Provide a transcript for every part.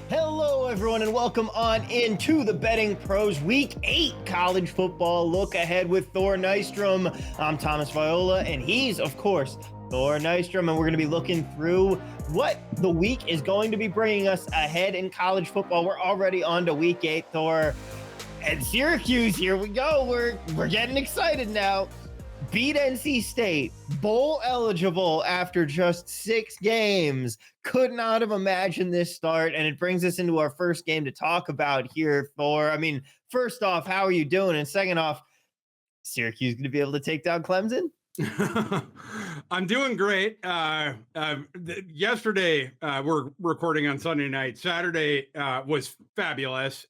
Hello, everyone, and welcome on into the Betting Pros Week 8 college football look ahead with Thor Nystrom. I'm Thomas Viola, and he's, of course, Thor Nystrom, and we're going to be looking through what the week is going to be bringing us ahead in college football. We're already on to Week 8, Thor, and Syracuse. Here we go. We're getting excited now. Beat NC State, bowl eligible after just 6 games. Could not have imagined this start, and it brings us into our first game to talk about here, Thor. I mean, first off, how are you doing? And second off, Syracuse going to be able to take down Clemson? I'm doing great. Yesterday, we're recording on Sunday night. Saturday was fabulous.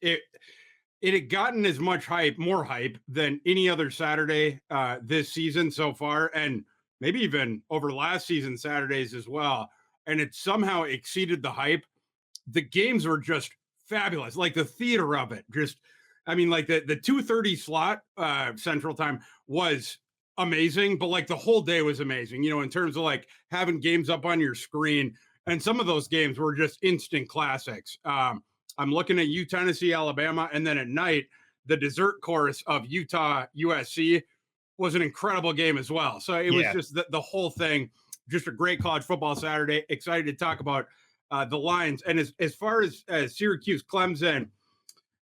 It had gotten as much hype, more hype than any other Saturday this season so far, and maybe even over last season Saturdays as well. And it somehow exceeded the hype. The games were just fabulous, like the theater of it. Like the 2:30 slot Central Time was amazing, but like the whole day was amazing. In terms of like having games up on your screen, and some of those games were just instant classics. I'm looking at Tennessee, Alabama, and then at night, the dessert course of Utah, USC was an incredible game as well. So it was just the whole thing, just a great college football Saturday. Excited to talk about the lines. And as far as Syracuse, Clemson,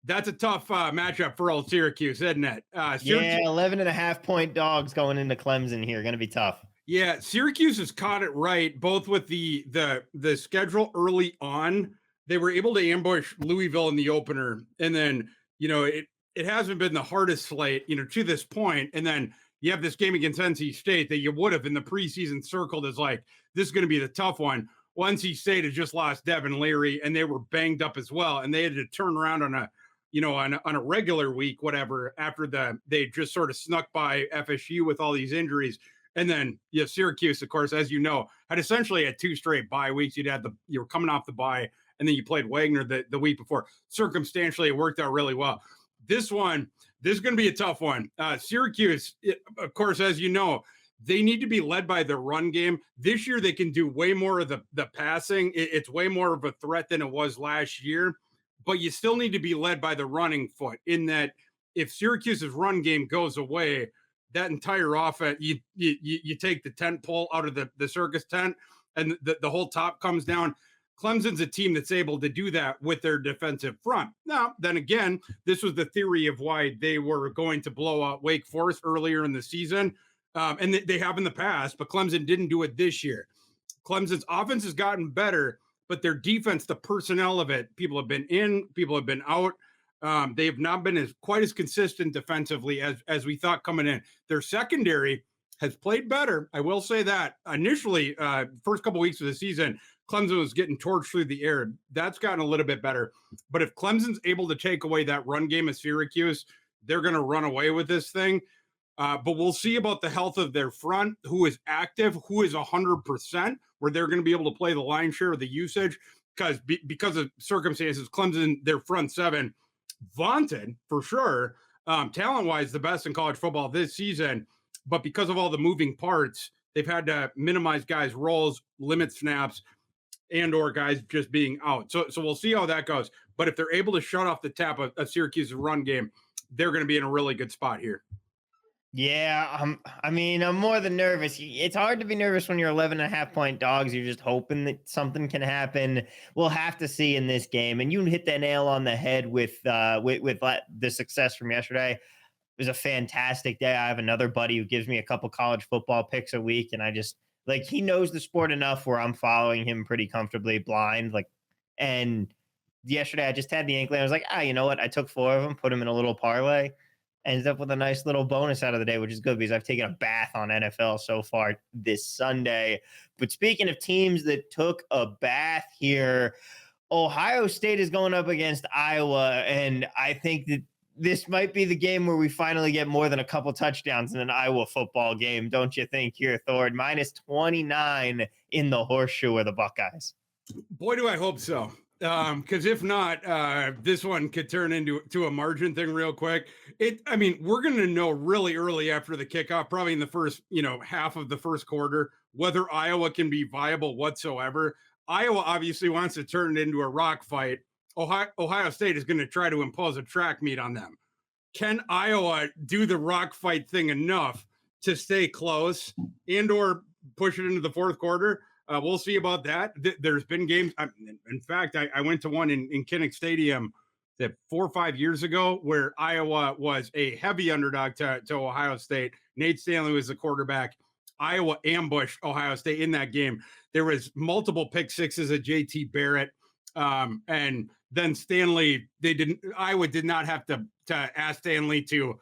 that's a tough matchup for old Syracuse, isn't it? 11.5-point dogs going into Clemson here. Going to be tough. Yeah, Syracuse has caught it right, both with the schedule early on. They were able to ambush Louisville in the opener, and then it hasn't been the hardest slate to this point. And then you have this game against NC State that you would have in the preseason circled as like this is going to be the tough one. Well, NC State had just lost Devin Leary, and they were banged up as well, and they had to turn around on a regular week, whatever, after they just sort of snuck by FSU with all these injuries. And then Syracuse, of course, as you know, had essentially had 2 straight bye weeks. You were coming off the bye, and then you played Wagner the week before. Circumstantially, it worked out really well. This is going to be a tough one. Syracuse, of course, as you know, they need to be led by the run game. This year, they can do way more of the passing. It's way more of a threat than it was last year. But you still need to be led by the running foot, in that if Syracuse's run game goes away, that entire offense, you take the tent pole out of the circus tent, and the whole top comes down. Clemson's a team that's able to do that with their defensive front. Now, then again, this was the theory of why they were going to blow out Wake Forest earlier in the season. And they have in the past, but Clemson didn't do it this year. Clemson's offense has gotten better, but their defense, the personnel of it, people have been in, people have been out. They have not been quite as consistent defensively as we thought coming in. Their secondary has played better. I will say that. Initially, first couple weeks of the season, Clemson was getting torched through the air. That's gotten a little bit better. But if Clemson's able to take away that run game of Syracuse, they're going to run away with this thing. But we'll see about the health of their front, who is active, who is 100%, where they're going to be able to play the lion's share of the usage. Because of circumstances, Clemson, their front seven, vaunted for sure, talent-wise, the best in college football this season. But because of all the moving parts, they've had to minimize guys' roles, limit snaps, and or guys just being out. So we'll see how that goes. But if they're able to shut off the tap of Syracuse's run game, they're going to be in a really good spot here. Yeah, I'm more than nervous. It's hard to be nervous when you're 11.5-point dogs. You're just hoping that something can happen. We'll have to see in this game. And you hit the nail on the head with the success from yesterday. It was a fantastic day. I have another buddy who gives me a couple college football picks a week, and I just he knows the sport enough where I'm following him pretty comfortably blind. And yesterday I just had the inkling. I was like, you know what? I took 4 of them, put them in a little parlay. Ended up with a nice little bonus out of the day, which is good because I've taken a bath on NFL so far this Sunday. But speaking of teams that took a bath here, Ohio State is going up against Iowa, and I think that this might be the game where we finally get more than a couple touchdowns in an Iowa football game, don't you think here, Thor? Minus 29 in the horseshoe of the Buckeyes. Boy, do I hope so. Because if not, this one could turn into a margin thing real quick. We're going to know really early after the kickoff, probably in the first, half of the first quarter, whether Iowa can be viable whatsoever. Iowa obviously wants to turn it into a rock fight Ohio State is going to try to impose a track meet on them. Can Iowa do the rock fight thing enough to stay close and or push it into the fourth quarter? We'll see about that. There's been games. In fact, I went to one in Kinnick Stadium 4 or 5 years ago where Iowa was a heavy underdog to Ohio State. Nate Stanley was the quarterback. Iowa ambushed Ohio State in that game. There was multiple pick sixes of JT Barrett. And then Iowa did not have to ask Stanley to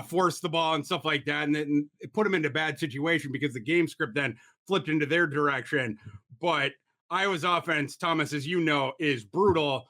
force the ball and stuff like that. And it put them into a bad situation because the game script then flipped into their direction. But Iowa's offense, Thomas, as you know, is brutal.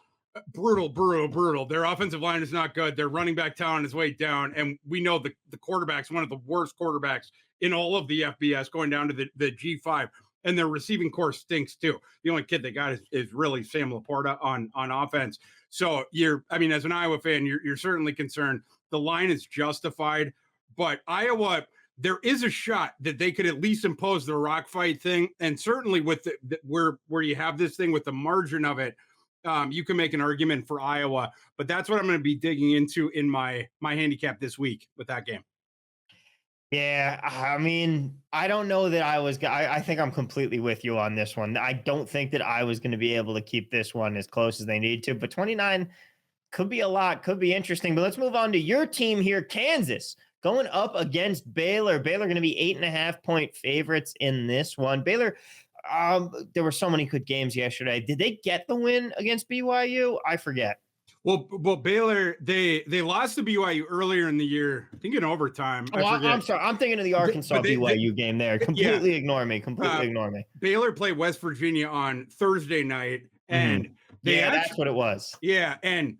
Their offensive line is not good. Their running back talent is way down. And we know the quarterback's one of the worst quarterbacks in all of the FBS going down to the G5. And their receiving core stinks too. The only kid they got is really Sam Laporta on offense. So as an Iowa fan, you're certainly concerned. The line is justified, but Iowa, there is a shot that they could at least impose the rock fight thing. And certainly with where you have this thing with the margin of it, you can make an argument for Iowa. But that's what I'm going to be digging into in my handicap this week with that game. Yeah, I mean, I don't know that I think I'm completely with you on this one. I don't think that I was going to be able to keep this one as close as they need to, but 29 could be a lot, could be interesting. But let's move on to your team here, Kansas, going up against Baylor. Baylor going to be 8.5-point favorites in this one. Baylor, there were so many good games yesterday. Did they get the win against BYU? I forget. Well, Baylor, they lost to BYU earlier in the year, I think in overtime. I'm sorry. I'm thinking of the Arkansas BYU game there. Completely ignore me. Ignore me. Baylor played West Virginia on Thursday night, and that's what it was. Yeah, and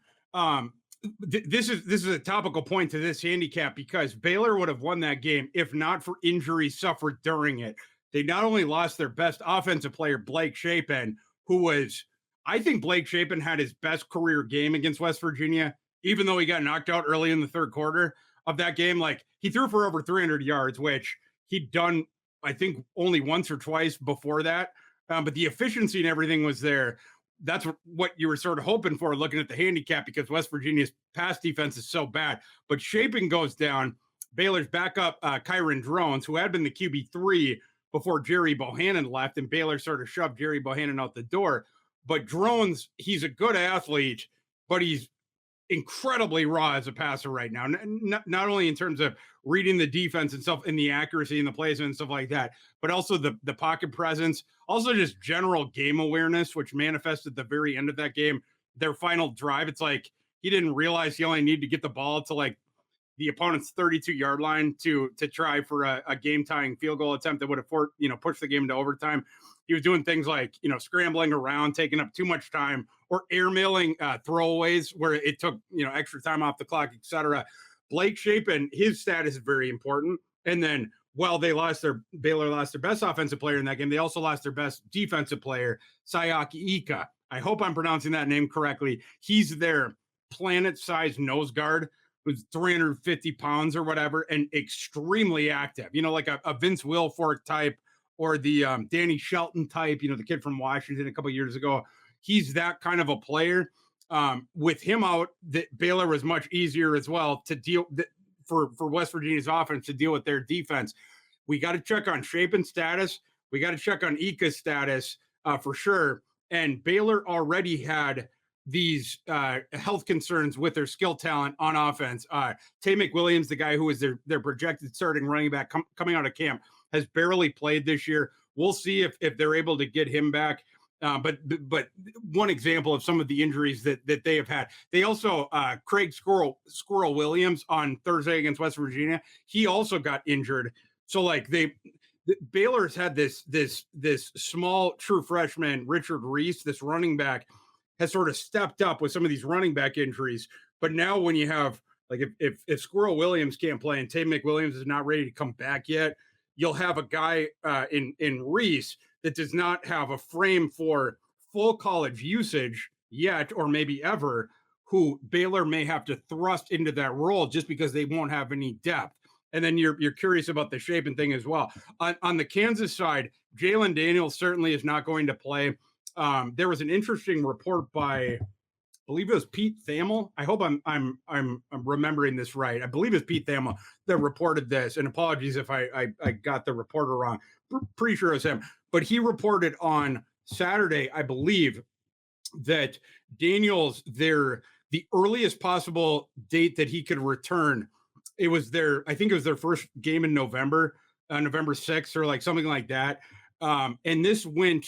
this is a topical point to this handicap because Baylor would have won that game if not for injuries suffered during it. They not only lost their best offensive player, Blake Shapen, who was – I think Blake Shapen had his best career game against West Virginia, even though he got knocked out early in the third quarter of that game. Like, he threw for over 300 yards, which he'd done, I think, only once or twice before that. But the efficiency and everything was there. That's what you were sort of hoping for looking at the handicap because West Virginia's pass defense is so bad. But Shapen goes down. Baylor's backup, Kyron Drones, who had been the QB3 before Jerry Bohannon left, and Baylor sort of shoved Jerry Bohannon out the door. But Drones, he's a good athlete, but he's incredibly raw as a passer right now. Not only in terms of reading the defense and stuff and the accuracy and the placement and stuff like that, but also the pocket presence, also just general game awareness, which manifested at the very end of that game. Their final drive, it's like he didn't realize he only needed to get the ball to like the opponent's 32-yard line to try for a game-tying field goal attempt that would have pushed the game into overtime. He was doing things like, scrambling around, taking up too much time, or airmailing throwaways where it took, extra time off the clock, etc. Blake Shapen, his status is very important. And then while Baylor lost their best offensive player in that game, they also lost their best defensive player, Sayaki Ika. I hope I'm pronouncing that name correctly. He's their planet-sized nose guard who's 350 pounds or whatever and extremely active, like a Vince Wilfork type, or the Danny Shelton type, the kid from Washington a couple of years ago. He's that kind of a player. With him out, Baylor was much easier as well to deal for West Virginia's offense to deal with their defense. We got to check on Shapen's status. We got to check on Ika's status for sure. And Baylor already had these health concerns with their skill talent on offense. Tay McWilliams, the guy who was their projected starting running back coming out of camp, has barely played this year. We'll see if they're able to get him back. But one example of some of the injuries that they have had. They also Craig Squirrel Williams on Thursday against West Virginia. He also got injured. So like Baylor's had this small true freshman Richard Reese, this running back, has sort of stepped up with some of these running back injuries. But now when you have like if Squirrel Williams can't play and Tay McWilliams is not ready to come back yet, you'll have a guy in Reese that does not have a frame for full college usage yet, or maybe ever, who Baylor may have to thrust into that role just because they won't have any depth. And then you're curious about the Shapen thing as well. On the Kansas side, Jalen Daniels certainly is not going to play. There was an interesting report by believe it was Pete Thamel. I hope I'm remembering this right. I believe it's Pete Thamel that reported this. And apologies if I got the reporter wrong. Pretty sure it was him. But he reported on Saturday, I believe, that Daniels, the earliest possible date that he could return, I think it was their first game in November, November 6th or like something like that. And this went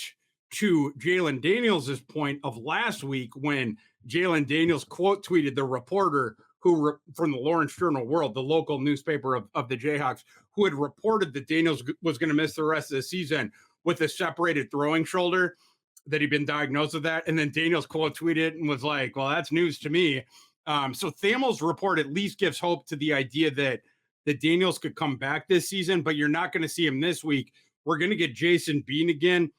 to Jalen Daniels' point of last week when Jalen Daniels quote tweeted the reporter from the Lawrence Journal World, the local newspaper of the Jayhawks, who had reported that Daniels was going to miss the rest of the season with a separated throwing shoulder, that he'd been diagnosed with that. And then Daniels quote tweeted and was like, well, that's news to me. So Thamel's report at least gives hope to the idea that Daniels could come back this season, but you're not going to see him this week. We're going to get Jason Bean again.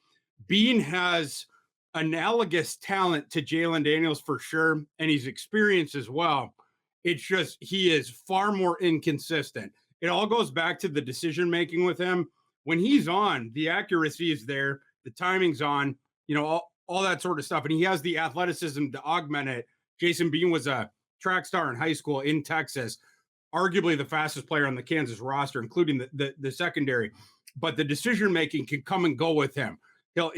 Bean has analogous talent to Jalen Daniels for sure, and he's experienced as well. It's just he is far more inconsistent. It all goes back to the decision-making with him. When he's on, the accuracy is there, the timing's on, all that sort of stuff, and he has the athleticism to augment it. Jason Bean was a track star in high school in Texas, arguably the fastest player on the Kansas roster, including the secondary. But the decision-making can come and go with him. He'll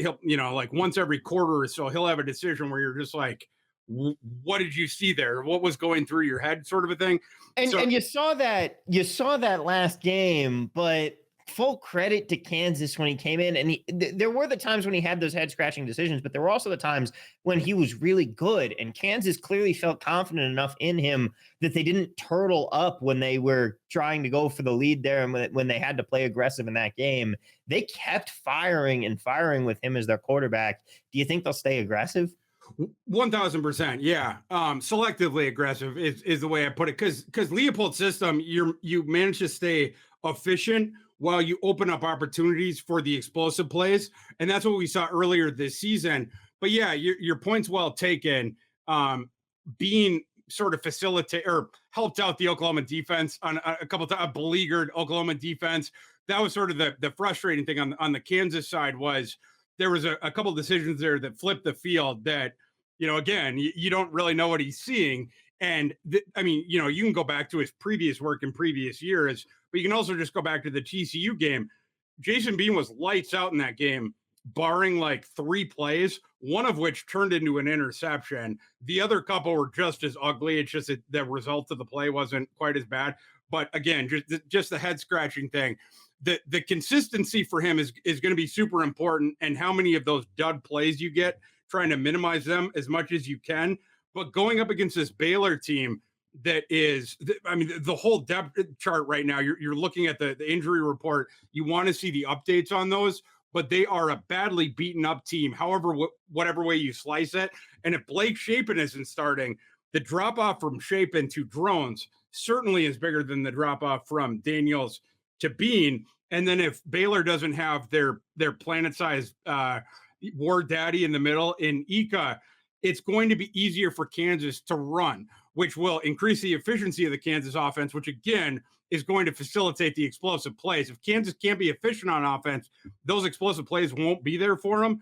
like once every quarter or so, he'll have a decision where you're just like, what did you see there? What was going through your head, sort of a thing. And you saw that last game, but full credit to Kansas when he came in. And there were the times when he had those head scratching decisions, but there were also the times when he was really good. And Kansas clearly felt confident enough in him that they didn't turtle up when they were trying to go for the lead there. And when they had to play aggressive in that game, they kept firing with him as their quarterback. Do you think they'll stay aggressive? 1000%. Yeah. Selectively aggressive is the way I put it. Cause Leopold's system, you manage to stay efficient while you open up opportunities for the explosive plays. And that's what we saw earlier this season. But yeah, your point's well taken. Being sort of facilitate or helped out the Oklahoma defense on a couple of times, a beleaguered Oklahoma defense. That was sort of the frustrating thing on the Kansas side was there was a couple of decisions there that flipped the field that, again, you don't really know what he's seeing. And you can go back to his previous work in previous years, but you can also just go back to the TCU game. Jason Bean was lights out in that game, barring like 3 plays, one of which turned into an interception. The other couple were just as ugly. It's just that the result of the play wasn't quite as bad. But again, just the head scratching thing. The consistency for him is going to be super important, and how many of those dud plays you get, trying to minimize them as much as you can. But going up against this Baylor team that is, the whole depth chart right now, you're looking at the injury report. You want to see the updates on those, but they are a badly beaten up team, however, whatever way you slice it. And if Blake Shapen isn't starting, the drop off from Shapen to Drones certainly is bigger than the drop off from Daniels to Bean. And then if Baylor doesn't have their planet-sized war daddy in the middle in Ika, it's going to be easier for Kansas to run, which will increase the efficiency of the Kansas offense, which again is going to facilitate the explosive plays. If Kansas can't be efficient on offense, those explosive plays won't be there for them.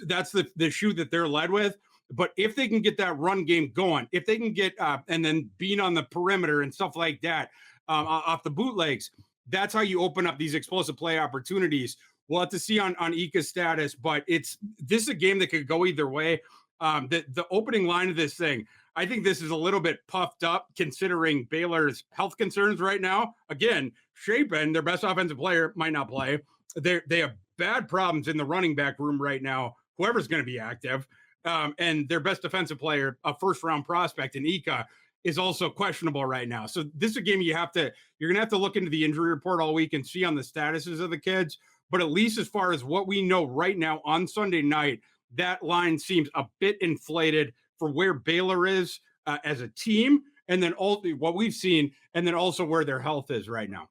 That's the shoe that they're led with. But if they can get that run game going, if they can get and then being on the perimeter and stuff like that off the bootlegs, that's how you open up these explosive play opportunities. We'll have to see on Ika's status, but this is a game that could go either way. The opening line of this thing, I think this is a little bit puffed up considering Baylor's health concerns right now. Again, Shapen, their best offensive player, might not play. They have bad problems in the running back room right now, whoever's going to be active. And their best defensive player, a first-round prospect in Ika, is also questionable right now. So this is a game you're going to have to look into the injury report all week and see on the statuses of the kids. But at least as far as what we know right now on Sunday night, that line seems a bit inflated for where Baylor is as a team, and then what we've seen, and then also where their health is right now.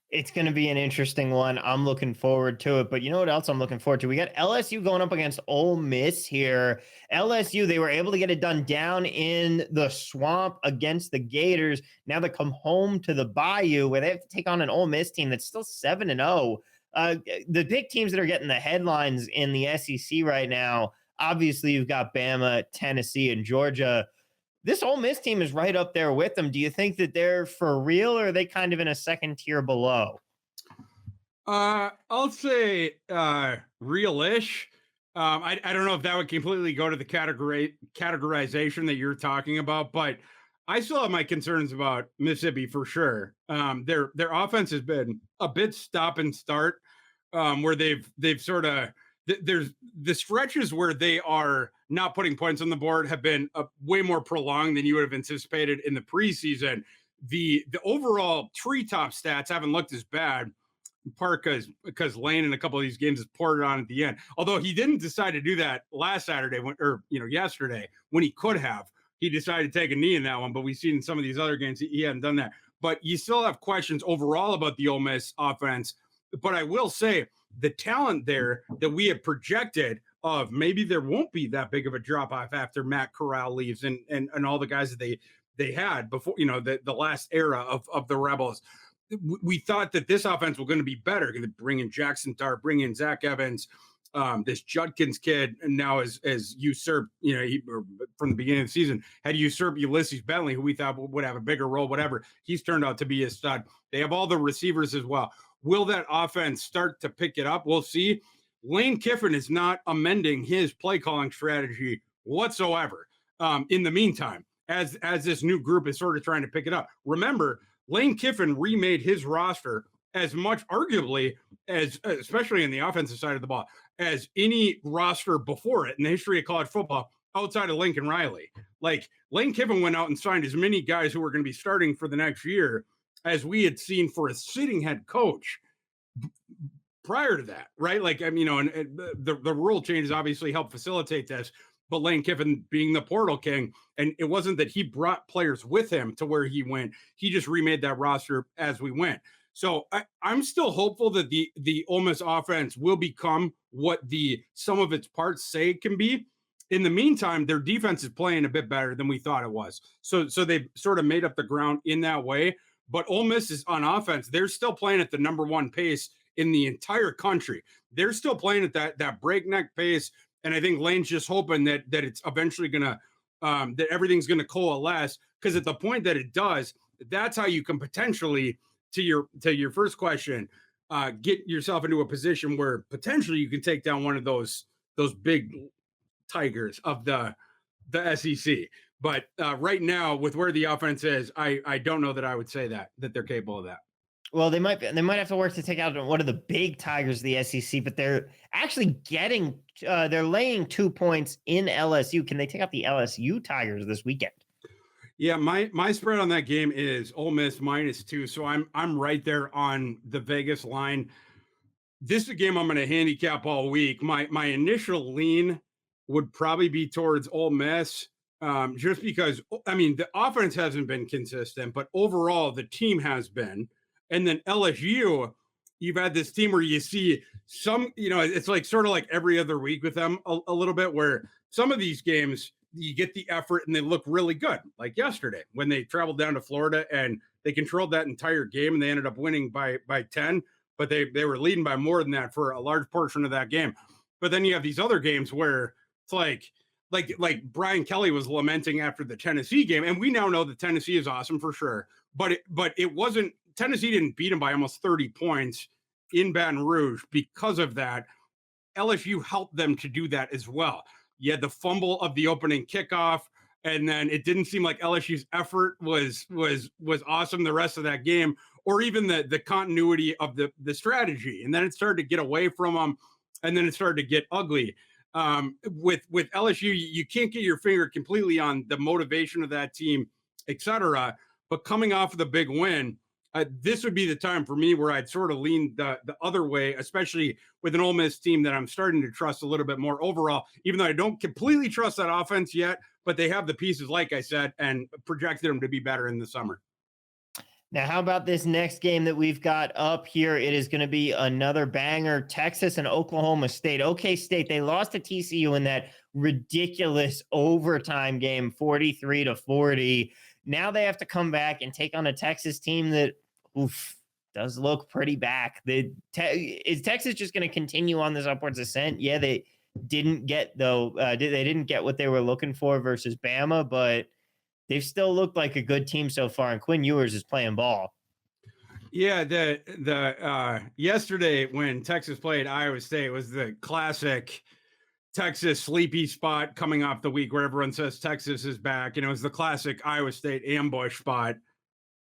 It's going to be an interesting one. I'm looking forward to it. But you know what else I'm looking forward to? We got LSU going up against Ole Miss here. LSU, they were able to get it done down in the swamp against the Gators. Now they come home to the Bayou where they have to take on an Ole Miss team that's still 7-0. The big teams that are getting the headlines in the SEC right now, Obviously, you've got Bama, Tennessee, and Georgia. This Ole Miss team is right up there with them. Do you think that they're for real, or are they kind of in a second tier below? I'll say real-ish. I don't know if that would completely go to the categorization that you're talking about, but I still have my concerns about Mississippi for sure. Their offense has been a bit stop and start, where they've sort of there's the stretches where they are not putting points on the board have been way more prolonged than you would have anticipated in the preseason. The overall treetop stats haven't looked as bad, part because Lane in a couple of these games has poured it on at the end. Although he didn't decide to do that last Saturday yesterday when he could have. He decided to take a knee in that one, but we've seen in some of these other games he hadn't done that. But you still have questions overall about the Ole Miss offense. But I will say the talent there that we had projected of maybe there won't be that big of a drop off after Matt Corral leaves and all the guys that they had before, the last era of the Rebels. We thought that this offense was going to be better. Going to bring in Jackson Dart, bring in Zach Evans, this Judkins kid, and now as usurped, from the beginning of the season had usurped Ulysses Bentley, who we thought would have a bigger role. Whatever, he's turned out to be a stud. They have all the receivers as well. Will that offense start to pick it up? We'll see. Lane Kiffin is not amending his play calling strategy whatsoever. In the meantime, as this new group is sort of trying to pick it up, remember, Lane Kiffin remade his roster as much, arguably, as especially in the offensive side of the ball, as any roster before it in the history of college football outside of Lincoln Riley. Like, Lane Kiffin went out and signed as many guys who were going to be starting for the next year as we had seen for a sitting head coach prior to that, right? Like, and the rule changes obviously help facilitate this. But Lane Kiffin being the portal king, and it wasn't that he brought players with him to where he went. He just remade that roster as we went. So I'm still hopeful that the Ole Miss offense will become what the sum of its parts say it can be. In the meantime, their defense is playing a bit better than we thought it was. So they've sort of made up the ground in that way. But Ole Miss is on offense. They're still playing at the number one pace in the entire country. They're still playing at that breakneck pace. And I think Lane's just hoping that it's eventually going to, that everything's going to coalesce, because at the point that it does, that's how you can potentially, to your first question, get yourself into a position where potentially you can take down one of those big tigers of the SEC. But right now, with where the offense is, I don't know that I would say that they're capable of that. Well, they might have to work to take out one of the big tigers of the SEC, but they're actually they're laying 2 points in LSU. Can they take out the LSU Tigers this weekend? Yeah, my spread on that game is Ole Miss -2, so I'm right there on the Vegas line. This is a game I'm going to handicap all week. My initial lean would probably be towards Ole Miss, just because the offense hasn't been consistent, but overall the team has been. And then LSU, you've had this team where you see some, it's like sort of like every other week with them a little bit, where some of these games you get the effort and they look really good. Like yesterday when they traveled down to Florida and they controlled that entire game and they ended up winning by 10, but they were leading by more than that for a large portion of that game. But then you have these other games where it's like Brian Kelly was lamenting after the Tennessee game. And we now know that Tennessee is awesome for sure, but it wasn't, Tennessee didn't beat them by almost 30 points in Baton Rouge. Because of that, LSU helped them to do that as well. You had the fumble of the opening kickoff, and then it didn't seem like LSU's effort was awesome the rest of that game, or even the continuity of the strategy. And then it started to get away from them, and then it started to get ugly. With LSU, you can't get your finger completely on the motivation of that team, etc. But coming off of the big win, this would be the time for me where I'd sort of lean the other way, especially with an Ole Miss team that I'm starting to trust a little bit more overall, even though I don't completely trust that offense yet, but they have the pieces, like I said, and projected them to be better in the summer. Now, how about this next game that we've got up here? It is going to be another banger, Texas and Oklahoma State. OK State, they lost to TCU in that ridiculous overtime game, 43-40. Now they have to come back and take on a Texas team that does look pretty back. Is Texas just going to continue on this upwards ascent? Yeah, they didn't get though. They didn't get what they were looking for versus Bama, but they've still looked like a good team so far. And Quinn Ewers is playing ball. Yeah, the yesterday when Texas played Iowa State was the classic Texas sleepy spot coming off the week where everyone says Texas is back, and it was the classic Iowa State ambush spot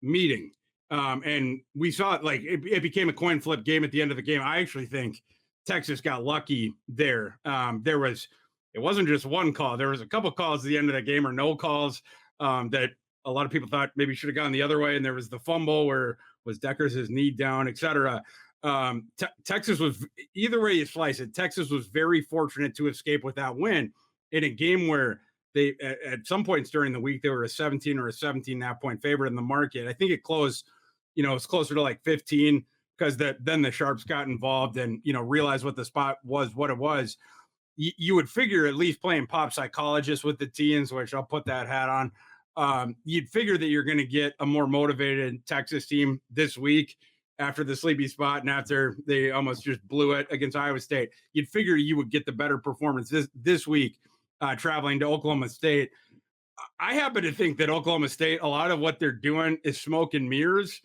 meeting. And we saw it, like it became a coin flip game at the end of the game. I actually think Texas got lucky there. It wasn't just one call. There was a couple calls at the end of that game, or no calls, that a lot of people thought maybe should have gone the other way. And there was the fumble where was Deckers' knee down, etc. Texas was, either way you slice it, Texas was very fortunate to escape with that win in a game where they, at some points during the week, they were a 17 or a 17.5 point favorite in the market. I think it closed, it's closer to like 15 because then the Sharps got involved and, realized what the spot was, what it was. You would figure, at least playing pop psychologist with the teams, which I'll put that hat on, you'd figure that you're going to get a more motivated Texas team this week after the sleepy spot and after they almost just blew it against Iowa State. You'd figure you would get the better performance this week traveling to Oklahoma State. I happen to think that Oklahoma State, a lot of what they're doing is smoke and mirrors,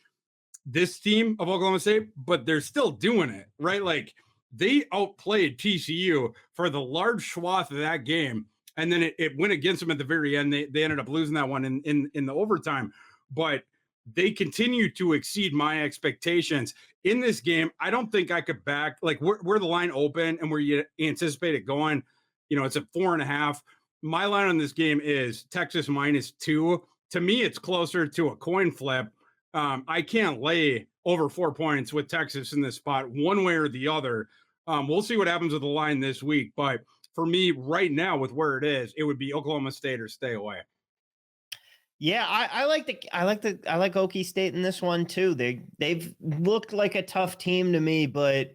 this team of Oklahoma State, but they're still doing it, right? Like they outplayed TCU for the large swath of that game. And then it went against them at the very end. They ended up losing that one in the overtime, but they continue to exceed my expectations in this game. I don't think I could back, like where the line open and where you anticipate it going. It's at 4.5. My line on this game is Texas -2. To me, it's closer to a coin flip. I can't lay over 4 points with Texas in this spot one way or the other. We'll see what happens with the line this week, but for me right now with where it is, it would be Oklahoma State or stay away. Yeah, I like Okie State in this one too. They've looked like a tough team to me, but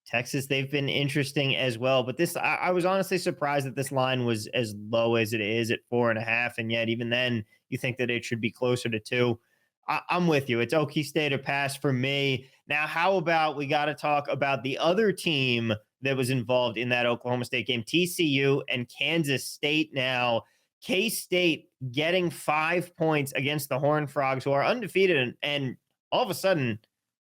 Texas, they've been interesting as well. But I was honestly surprised that this line was as low as it is at 4.5, and yet even then, you think that it should be closer to 2. I'm with you. It's Okie State or pass for me. Now, how about we got to talk about the other team that was involved in that Oklahoma State game, TCU and Kansas State. Now, K-State getting 5 points against the Horned Frogs, who are undefeated, and all of a sudden,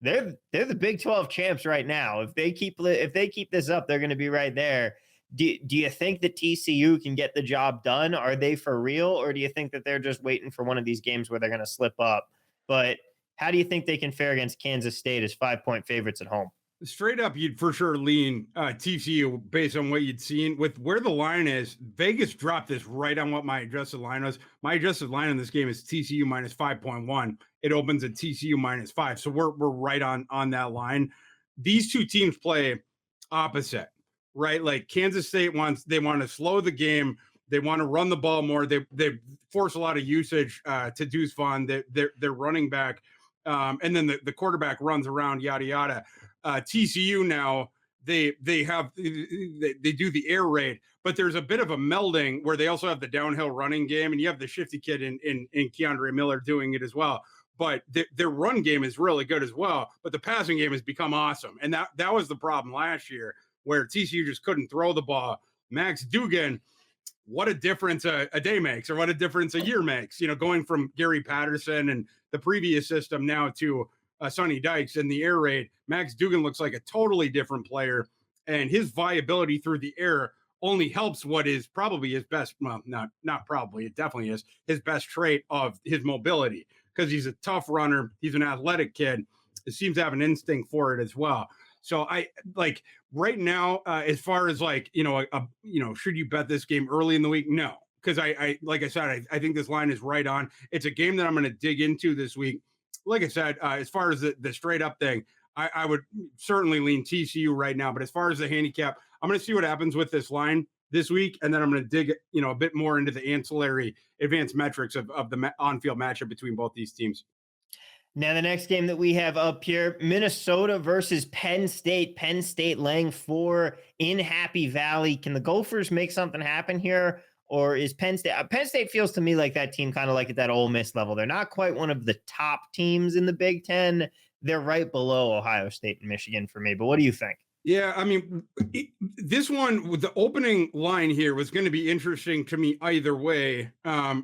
they're the Big 12 champs right now. If they keep this up, they're going to be right there. Do you think that TCU can get the job done? Are they for real, or do you think that they're just waiting for one of these games where they're going to slip up? But how do you think they can fare against Kansas State as 5-point favorites at home? Straight up, you'd for sure lean TCU based on what you'd seen. With where the line is, Vegas dropped this right on what my adjusted line was. My adjusted line in this game is TCU -5.1. It opens at TCU -5. So we're right on that line. These two teams play opposite, right? Like Kansas State want to slow the game. They want to run the ball more. They force a lot of usage to Deuce Vaughn. They're running back. And then the quarterback runs around, yada, yada. TCU now, they do the air raid, but there's a bit of a melding where they also have the downhill running game, and you have the shifty kid in Keandre Miller doing it as well. But their run game is really good as well. But the passing game has become awesome. And that was the problem last year where TCU just couldn't throw the ball. Max Duggan, what a difference a day makes, or what a difference a year makes, going from Gary Patterson and the previous system now to Sonny Dykes in the air raid. Max Duggan looks like a totally different player, and his viability through the air only helps what is probably his best, well, not probably, it definitely is his best trait of his mobility, because he's a tough runner. He's an athletic kid. It seems to have an instinct for it as well. So I like right now, as far as like, should you bet this game early in the week? No, because I like I said, I think this line is right on. It's a game that I'm going to dig into this week. Like I said, as far as the straight up thing, I would certainly lean TCU right now. But as far as the handicap, I'm going to see what happens with this line this week, and then I'm going to dig, a bit more into the ancillary advanced metrics of the on-field matchup between both these teams. Now, the next game that we have up here, Minnesota versus Penn State. Penn State laying 4 in Happy Valley. Can the Gophers make something happen here? Or is Penn State? Penn State feels to me like that team kind of like at that Ole Miss level. They're not quite one of the top teams in the Big Ten. They're right below Ohio State and Michigan for me. But what do you think? Yeah, I mean, this one with the opening line here was going to be interesting to me either way.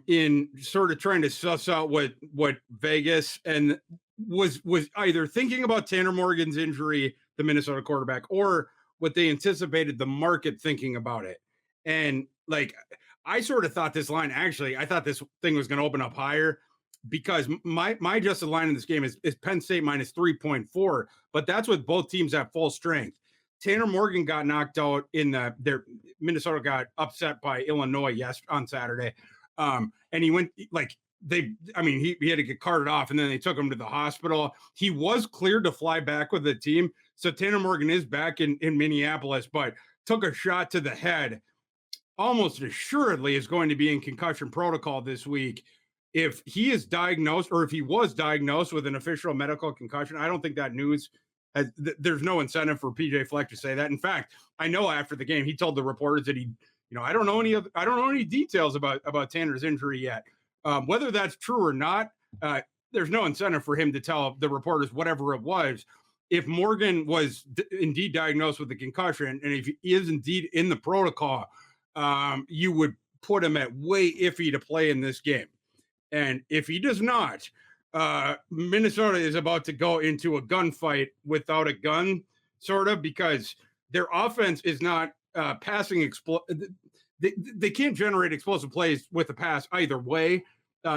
In sort of trying to suss out what Vegas and was either thinking about Tanner Morgan's injury, the Minnesota quarterback, or what they anticipated the market thinking about it. And like, I sort of thought this line actually, I thought this thing was going to open up higher because my adjusted line in this game is Penn State minus 3.4, but that's with both teams at full strength. Tanner Morgan got knocked out in their Minnesota got upset by Illinois on Saturday. And he went like he had to get carted off and then they took him to the hospital. He was cleared to fly back with the team. So Tanner Morgan is back in Minneapolis, but took a shot to the head. Almost assuredly is going to be in concussion protocol this week. If he is diagnosed or if he was diagnosed with an official medical concussion, I don't think that news there's no incentive for PJ Fleck to say that. In fact, I know after the game, he told the reporters that I don't know any details about Tanner's injury yet. Whether that's true or not, there's no incentive for him to tell the reporters whatever it was. If Morgan was indeed diagnosed with a concussion and if he is indeed in the protocol, you would put him at way iffy to play in this game. And if he does not, Minnesota is about to go into a gunfight without a gun, sort of, because their offense is not passing. They can't generate explosive plays with a pass either way,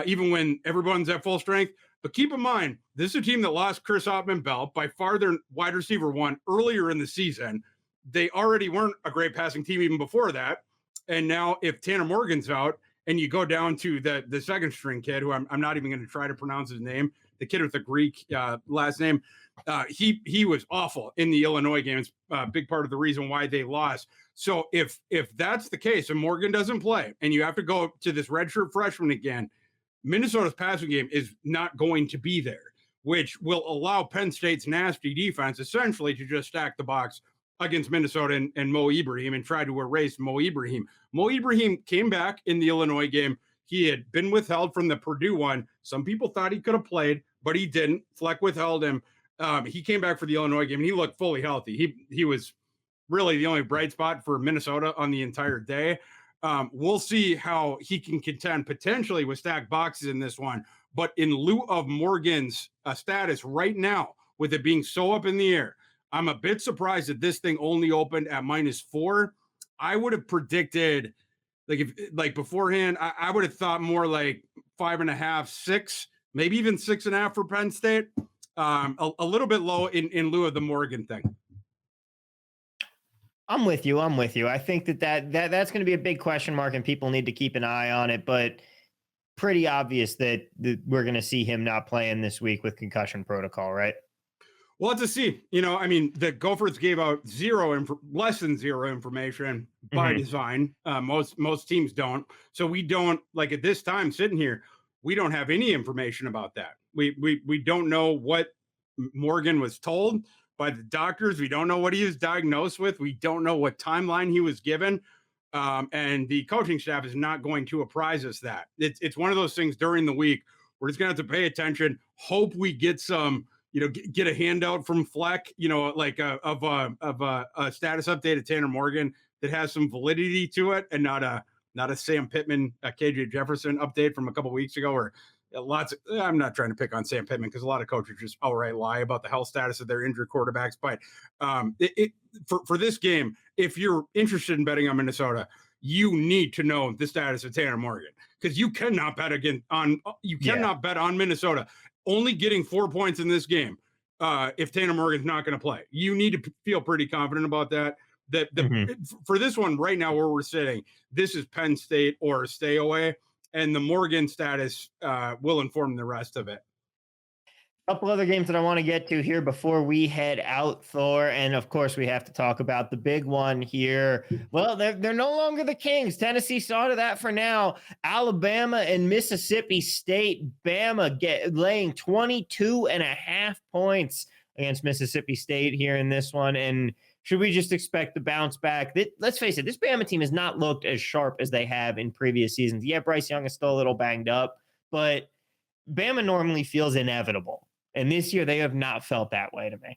even when everyone's at full strength. But keep in mind, this is a team that lost Chris Ottman-Bell, by far their wide receiver one, earlier in the season. They already weren't a great passing team even before that. And now if Tanner Morgan's out, and you go down to the second string kid, who I'm not even going to try to pronounce his name, the kid with the Greek last name, he was awful in the Illinois game. It's a big part of the reason why they lost. So if that's the case and Morgan doesn't play and you have to go to this redshirt freshman again, Minnesota's passing game is not going to be there, which will allow Penn State's nasty defense essentially to just stack the box against Minnesota and Mo Ibrahim and try to erase Mo Ibrahim. Mo Ibrahim came back in the Illinois game. He had been withheld from the Purdue one. Some people thought he could have played, but he didn't. Fleck withheld him. He came back for the Illinois game, and he looked fully healthy. He was really the only bright spot for Minnesota on the entire day. We'll see how he can contend potentially with stacked boxes in this one. But in lieu of Morgan's status right now, with it being so up in the air, I'm a bit surprised that this thing only opened at -4. I would have predicted, like beforehand, I would have thought more like 5.5, 6, maybe even 6.5 for Penn State. A little bit low in lieu of the Morgan thing. I'm with you. I think that's going to be a big question mark, and people need to keep an eye on it. But pretty obvious that we're going to see him not playing this week with concussion protocol, right? Well, let's see. The Gophers gave out less than zero information by design. Most teams don't. So we don't, like at this time sitting here, we don't have any information about that. We don't know what Morgan was told by the doctors. We don't know what he was diagnosed with. We don't know what timeline he was given. And the coaching staff is not going to apprise us that. It's one of those things during the week. We're just going to have to pay attention, hope we get some, get a handout from Fleck, like of a status update of Tanner Morgan that has some validity to it, and not a Sam Pittman, KJ Jefferson update from a couple of weeks ago, or I'm not trying to pick on Sam Pittman because a lot of coaches just outright lie about the health status of their injured quarterbacks. But for this game, if you're interested in betting on Minnesota, you need to know the status of Tanner Morgan, because you cannot bet bet on Minnesota only getting 4 points in this game if Tanner Morgan's not going to play. You need to feel pretty confident about that. For this one right now where we're sitting, this is Penn State or stay away, and the Morgan status will inform the rest of it. A couple other games that I want to get to here before we head out, Thor. And of course, we have to talk about the big one here. Well, they're no longer the Kings. Tennessee saw to that for now. Alabama and Mississippi State. Bama laying 22.5 points against Mississippi State here in this one. And should we just expect the bounce back? Let's face it, this Bama team has not looked as sharp as they have in previous seasons. Yeah, Bryce Young is still a little banged up, but Bama normally feels inevitable. And this year, they have not felt that way to me.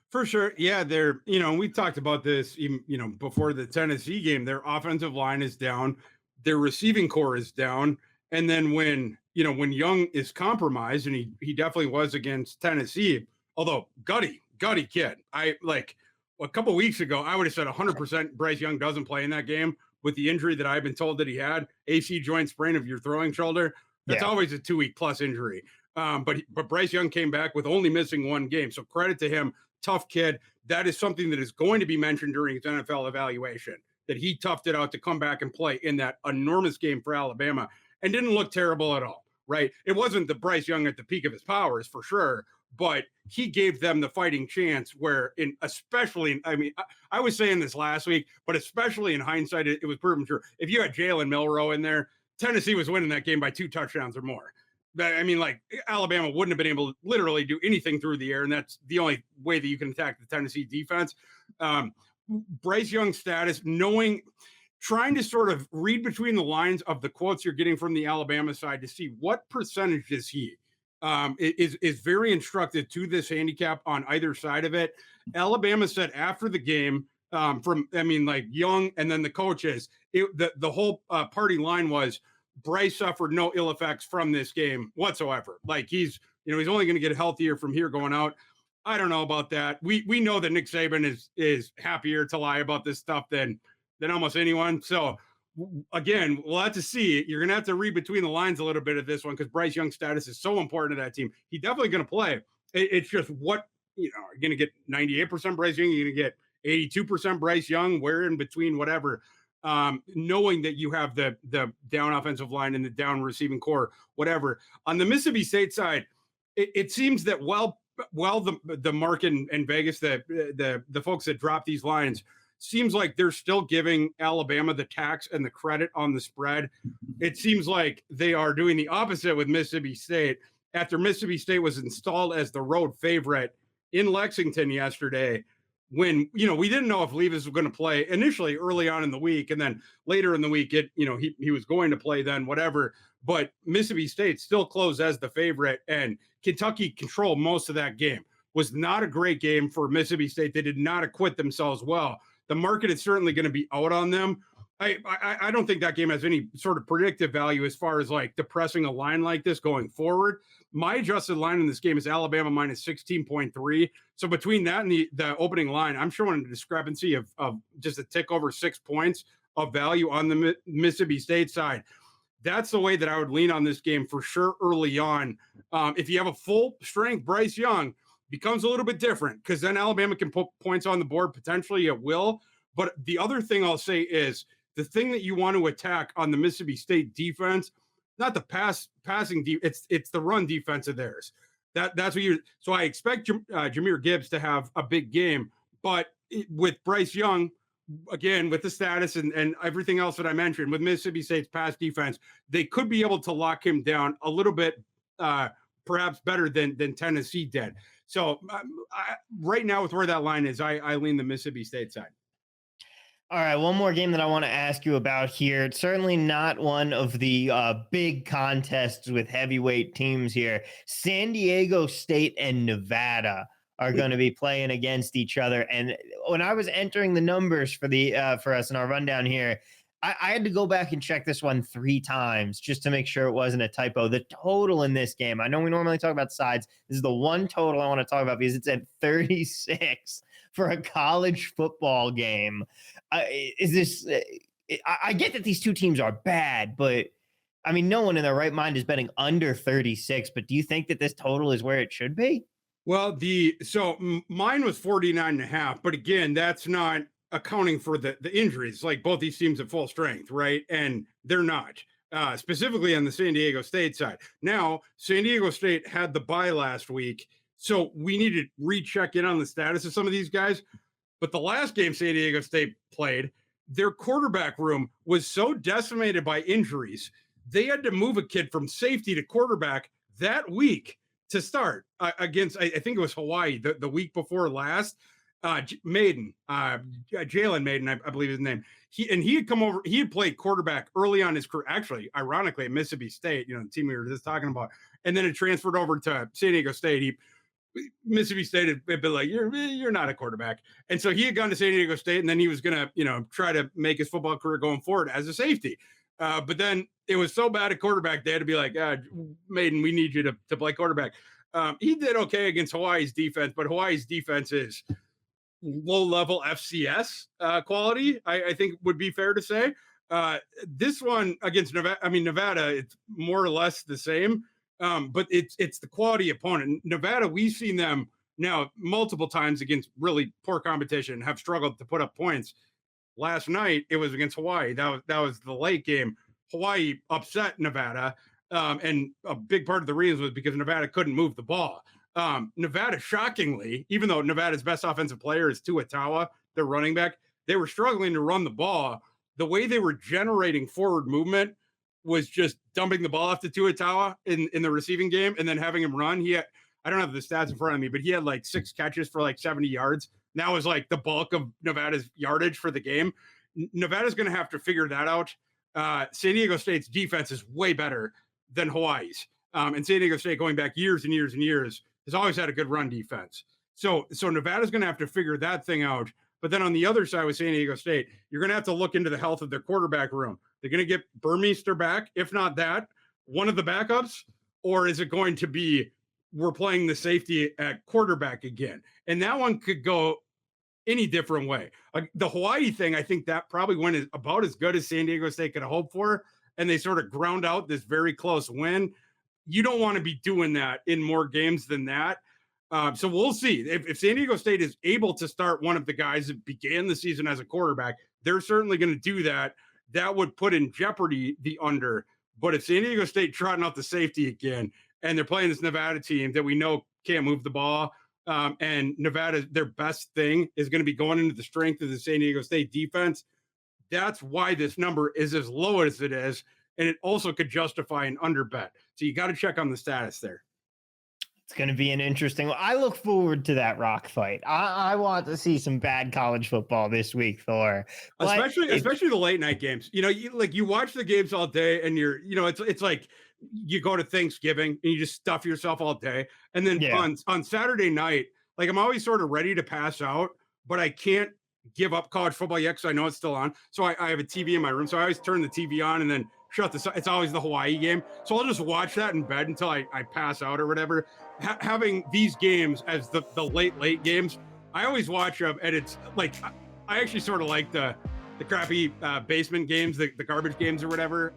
For sure. Yeah, they're, we talked about this even, before the Tennessee game. Their offensive line is down, their receiving core is down. And then when Young is compromised, and he definitely was against Tennessee, although gutty kid. I like a couple weeks ago, I would have said 100% Bryce Young doesn't play in that game with the injury that I've been told that he had, AC joint sprain of your throwing shoulder. That's always a 2-week plus injury. But Bryce Young came back with only missing one game. So credit to him. Tough kid. That is something that is going to be mentioned during his NFL evaluation, that he toughed it out to come back and play in that enormous game for Alabama and didn't look terrible at all, right? It wasn't the Bryce Young at the peak of his powers for sure, but he gave them the fighting chance where I was saying this last week, but especially in hindsight, it was proven true. If you had Jalen Milroe in there, Tennessee was winning that game by 2 touchdowns or more. Like Alabama wouldn't have been able to literally do anything through the air, and that's the only way that you can attack the Tennessee defense. Bryce Young's status, trying to sort of read between the lines of the quotes you're getting from the Alabama side to see what percentage is he, is very instructive to this handicap on either side of it. Alabama said after the game, Young and then the coaches, the whole party line was, Bryce suffered no ill effects from this game whatsoever. Like he's only going to get healthier from here going out. I don't know about that. We know that Nick Saban is happier to lie about this stuff than almost anyone. So again, we'll have to see. You're going to have to read between the lines a little bit of this one, because Bryce Young's status is so important to that team. He's definitely going to play. It's just what, you're going to get 98% Bryce Young. You're going to get 82% Bryce Young, where in between, whatever. Knowing that you have the down offensive line and the down receiving core, whatever. On the Mississippi State side, it seems that while the market and Vegas, the folks that drop these lines, seems like they're still giving Alabama the tax and the credit on the spread. It seems like they are doing the opposite with Mississippi State. After Mississippi State was installed as the road favorite in Lexington yesterday, when we didn't know if Levis was going to play initially early on in the week, and then later in the week he was going to play then, whatever. But Mississippi State still closed as the favorite, and Kentucky controlled most of that game. Was not a great game for Mississippi State. They did not acquit themselves well. The market is certainly going to be out on them. I don't think that game has any sort of predictive value as far as like depressing a line like this going forward. My adjusted line in this game is Alabama minus 16.3. So between that and the opening line, I'm showing a discrepancy of just a tick over 6 points of value on the Mississippi State side. That's the way that I would lean on this game for sure early on. If you have a full strength Bryce Young, becomes a little bit different, because then Alabama can put points on the board. Potentially it will. But the other thing I'll say is, the thing that you want to attack on the Mississippi State defense, not the passing it's the run defense of theirs. That's what you. So I expect Jahmyr Gibbs to have a big game, but with Bryce Young, again, with the status and everything else that I mentioned, with Mississippi State's pass defense, they could be able to lock him down a little bit, perhaps better than Tennessee did. So right now, with where that line is, I lean the Mississippi State side. All right, one more game that I want to ask you about here. It's certainly not one of the big contests with heavyweight teams here. San Diego State and Nevada are going to be playing against each other. And when I was entering the numbers for us in our rundown here, I had to go back and check this one 3 times just to make sure it wasn't a typo. The total in this game, I know we normally talk about sides. This is the one total I want to talk about because it's at 36 for a college football game. I get that these two teams are bad, but I mean, no one in their right mind is betting under 36. But do you think that this total is where it should be? Well, mine was 49.5, but again, that's not accounting for the injuries. Like, both these teams at full strength, right? And they're not, specifically on the San Diego State side. Now, San Diego State had the bye last week, so we need to recheck in on the status of some of these guys. But the last game San Diego State played, their quarterback room was so decimated by injuries, they had to move a kid from safety to quarterback that week to start against, I think it was Hawaii, the week before last. Jalen Maiden, I believe his name. He had come over. He had played quarterback early on his career, actually, ironically, at Mississippi State, the team we were just talking about, and then it transferred over to San Diego State. Mississippi State had been like, you're not a quarterback. And so he had gone to San Diego State, and then he was going to, try to make his football career going forward as a safety. But then it was so bad at quarterback, they had to be like, Maiden, we need you to play quarterback. He did okay against Hawaii's defense, but Hawaii's defense is low-level FCS quality, I think would be fair to say. This one against Nevada, it's more or less the same, but it's the quality opponent. Nevada, we've seen them now multiple times against really poor competition, have struggled to put up points. Last night, it was against Hawaii. That was the late game. Hawaii upset Nevada, and a big part of the reason was because Nevada couldn't move the ball. Nevada, shockingly, even though Nevada's best offensive player is Tua Tawa, their running back, they were struggling to run the ball. The way they were generating forward movement was just dumping the ball off to Tua Tawa in the receiving game and then having him run. I don't have the stats in front of me, but he had like 6 catches for like 70 yards. And that was like the bulk of Nevada's yardage for the game. Nevada's going to have to figure that out. San Diego State's defense is way better than Hawaii's. And San Diego State, going back years and years and years, has always had a good run defense. So Nevada's going to have to figure that thing out. But then on the other side with San Diego State, you're going to have to look into the health of their quarterback room. They're going to get Burmeister back. If not that, one of the backups, or is it going to be we're playing the safety at quarterback again? And that one could go any different way. The Hawaii thing, I think that probably went about as good as San Diego State could hope for. And they sort of ground out this very close win. You don't want to be doing that in more games than that. So we'll see. If San Diego State is able to start one of the guys that began the season as a quarterback, they're certainly going to do that. That would put in jeopardy the under. But if San Diego State trotting out the safety again, and they're playing this Nevada team that we know can't move the ball, and Nevada, their best thing is going to be going into the strength of the San Diego State defense, that's why this number is as low as it is. And it also could justify an under bet. So you got to check on the status there. It's going to be an interesting. I look forward to that rock fight. I want to see some bad college football this week, Thor. Especially the late night games. You watch the games all day, and it's like you go to Thanksgiving and you just stuff yourself all day, and then on Saturday night, like I'm always sort of ready to pass out, but I can't give up college football yet because I know it's still on. So I have a TV in my room, so I always turn the TV on and then shut the. It's always the Hawaii game, so I'll just watch that in bed until I pass out or whatever. Having these games as the late games, I always watch them, and it's like I actually sort of like the crappy basement games, the garbage games or whatever.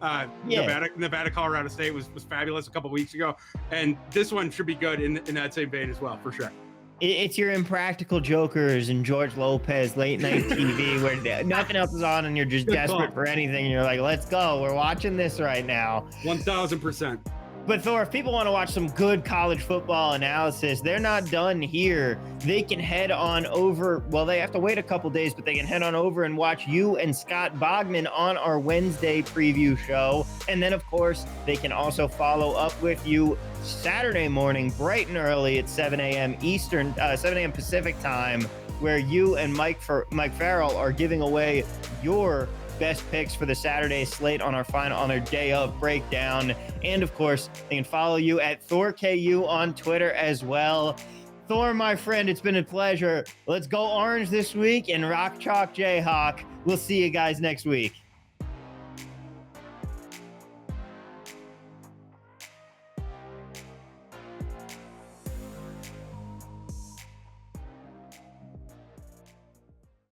Nevada, Colorado State was fabulous a couple weeks ago, and this one should be good in that same vein as well, for sure. It's your Impractical Jokers and George Lopez late night TV where nothing else is on and you're just desperate for anything. And you're like, let's go. We're watching this right now. 1000%. But Thor, if people want to watch some good college football analysis, they're not done here. They can head on over. Well, they have to wait a couple days, but they can head on over and watch you and Scott Bogman on our Wednesday preview show. And then, of course, they can also follow up with you Saturday morning, bright and early at 7 a.m. Eastern, 7 a.m. Pacific time, where you and Mike Farrell are giving away your best picks for the Saturday slate on our day of breakdown. And of course, they can follow you at ThorKU on Twitter as well. Thor, my friend, it's been a pleasure. Let's go orange this week and rock chalk Jayhawk. We'll see you guys next week.